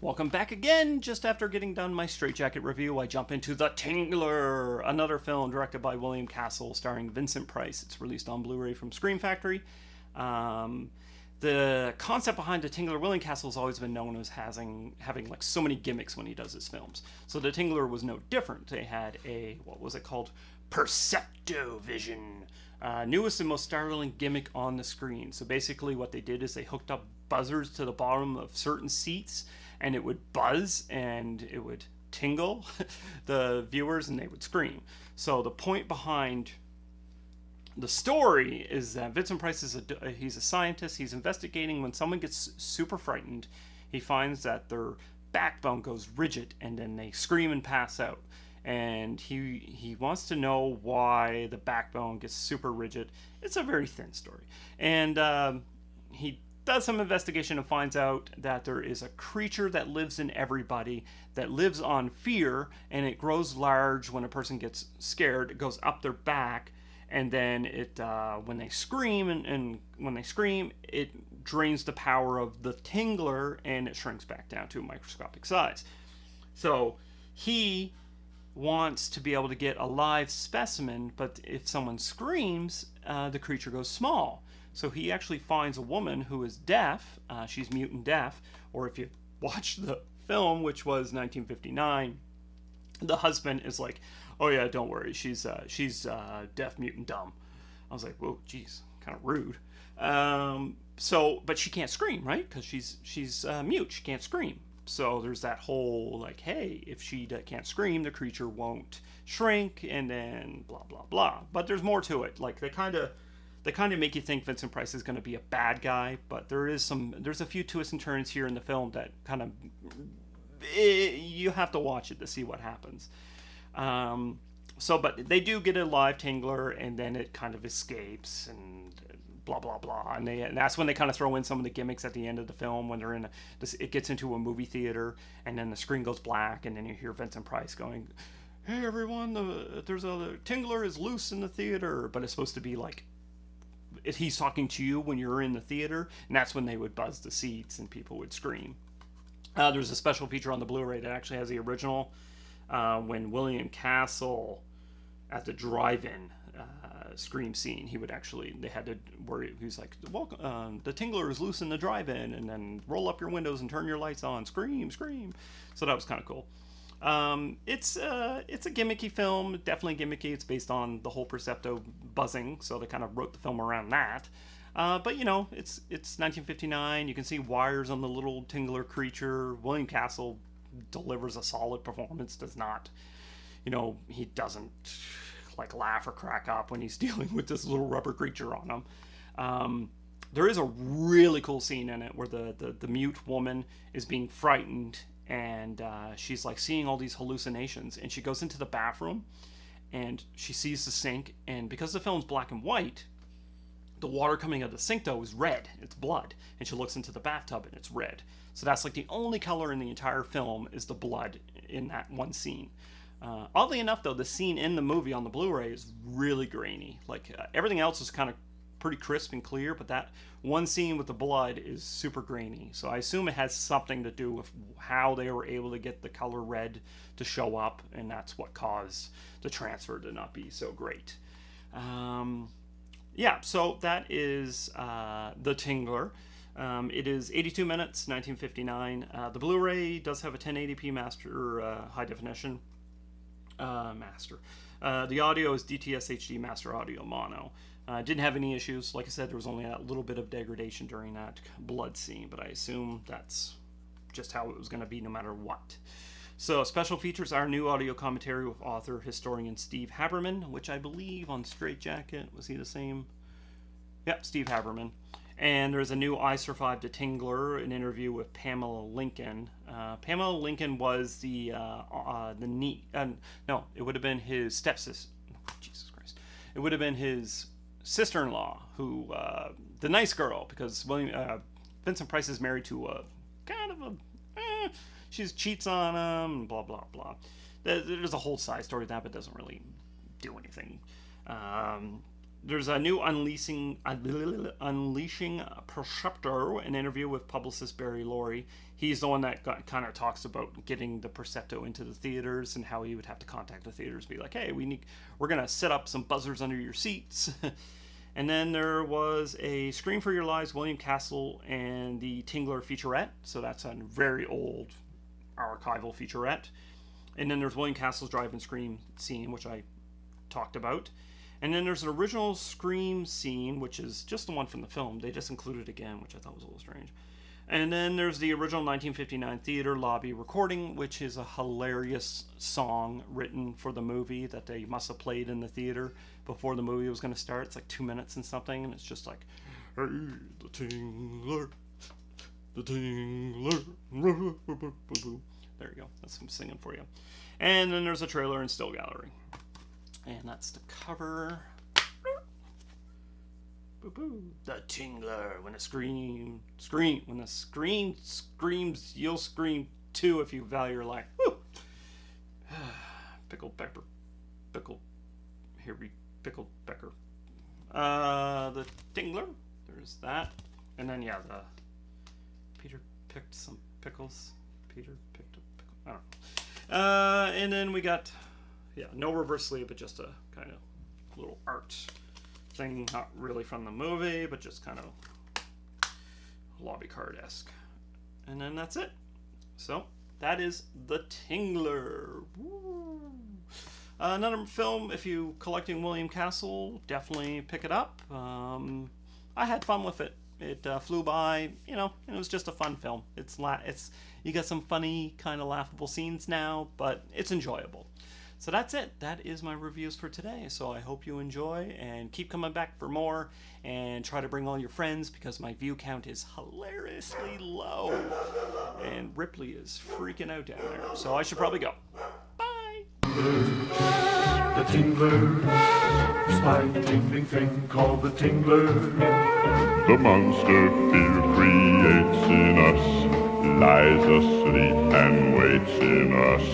Welcome back again. Just after getting done my Straitjacket review, I jump into The Tingler, another film directed by William Castle, starring Vincent Price. It's released on Blu-ray from Scream Factory. Um, the concept behind The Tingler, William Castle has always been known as having like so many gimmicks when he does his films. So The Tingler was no different. They had a, what was it called? Perceptovision. Newest and most startling gimmick on the screen. So basically what they did is they hooked up buzzers to the bottom of certain seats, and it would buzz and it would tingle the viewers and they would scream. So the point behind the story is that Vincent Price is he's a scientist. He's investigating when someone gets super frightened. He finds that their backbone goes rigid and then they scream and pass out. And he wants to know why the backbone gets super rigid. It's a very thin story. And he does some investigation and finds out that there is a creature that lives in everybody, that lives on fear, and it grows large when a person gets scared. It goes up their back, and then it when they scream, and when they scream, it drains the power of the tingler, and it shrinks back down to a microscopic size. So he wants to be able to get a live specimen, but if someone screams, the creature goes small. So he actually finds a woman who is deaf. She's mutant deaf. Or if you watch the film, which was 1959, the husband is like, "Oh yeah, don't worry, she's deaf, mutant, dumb." I was like, "Whoa, geez, kind of rude." But she can't scream, right? Because she's mute. She can't scream. So there's that whole like, hey, if she can't scream, the creature won't shrink, and then blah blah blah. But there's more to it. Like they kind of make you think Vincent Price is going to be a bad guy, but there's a few twists and turns here in the film that kind of you have to watch it to see what happens. But they do get a live tingler, and then it kind of escapes and blah blah blah, and that's when they kind of throw in some of the gimmicks at the end of the film when they're it gets into a movie theater, and then the screen goes black, and then you hear Vincent Price going, "Hey everyone, there's a tingler is loose in the theater," but it's supposed to be like he's talking to you when you're in the theater, and that's when they would buzz the seats and people would scream. There's a special feature on the Blu-ray that actually has the original when William Castle at the drive-in scream scene, they had to worry. He's like, "Welcome, the tingler is loose in the drive-in," and then roll up your windows and turn your lights on, scream. So that was kind of cool. It's a gimmicky film, definitely gimmicky. It's based on the whole Percepto buzzing, so they kind of wrote the film around that. But it's 1959. You can see wires on the little tingler creature. William Castle delivers a solid performance. He doesn't like laugh or crack up when he's dealing with this little rubber creature on him. There is a really cool scene in it where the mute woman is being frightened, and she's like seeing all these hallucinations, and she goes into the bathroom and she sees the sink, and because the film's black and white, the water coming out of the sink though is red. It's blood. And she looks into the bathtub and it's red. So that's like the only color in the entire film is the blood in that one scene. Oddly enough, though, the scene in the movie on the Blu-ray is really grainy. Like everything else is kind of pretty crisp and clear, but that one scene with the blood is super grainy. So I assume it has something to do with how they were able to get the color red to show up, and that's what caused the transfer to not be so great. So that is The Tingler. It is 82 minutes, 1959. The Blu-ray does have a 1080p master high definition. The audio is DTS HD Master Audio Mono. Didn't have any issues. Like I said, there was only a little bit of degradation during that blood scene, but I assume that's just how it was going to be no matter what. So special features are new audio commentary with author historian Steve Haberman, which I believe on Straitjacket, was he the same? Yep, Steve Haberman. And there's a new I Survived the Tingler, an interview with Pamela Lincoln. Pamela Lincoln was it would have been his stepsister. Jesus Christ. It would have been his sister-in-law, who, the nice girl, because Vincent Price is married to a kind of she cheats on him, blah, blah, blah. There's a whole side story to that, but it doesn't really do anything. There's a new Unleashing Perceptor, an interview with publicist Barry Laurie. He's the one that kind of talks about getting the Percepto into the theaters and how he would have to contact the theaters, be like, hey, we're gonna set up some buzzers under your seats. And then there was a Scream for Your Lives, William Castle and the Tingler featurette. So that's a very old archival featurette. And then there's William Castle's drive-in Scream scene, which I talked about. And then there's an original Scream scene, which is just the one from the film. They just included it again, which I thought was a little strange. And then there's the original 1959 theater lobby recording, which is a hilarious song written for the movie that they must have played in the theater before the movie was going to start. It's like 2 minutes and something, and it's just like, hey, the Tingler, the Tingler. There you go. That's some singing for you. And then there's a trailer and still gallery. And that's the cover. The Tingler. When a scream. When a scream screams, you'll scream too if you value your life. Woo! Pickle Pepper. Pickle Pecker. The Tingler. There's that. And then, yeah, Peter picked some pickles. Peter picked a pickle. I don't know. And then we got, no reverse sleeve, but just a kind of little art thing, not really from the movie, but just kind of lobby card-esque. And then that's it. So that is The Tingler. Woo. Another film, if you collecting William Castle, definitely pick it up. I had fun with it. It flew by, it was just a fun film. It's you got some funny, kind of laughable scenes now, but it's enjoyable. So that's it. That is my reviews for today. So I hope you enjoy and keep coming back for more and try to bring all your friends because my view count is hilariously low. And Ripley is freaking out down there. So I should probably go. Bye. The Tingler, spine tingling thing called the Tingler. The monster fear creates in us, lies asleep and waits in us.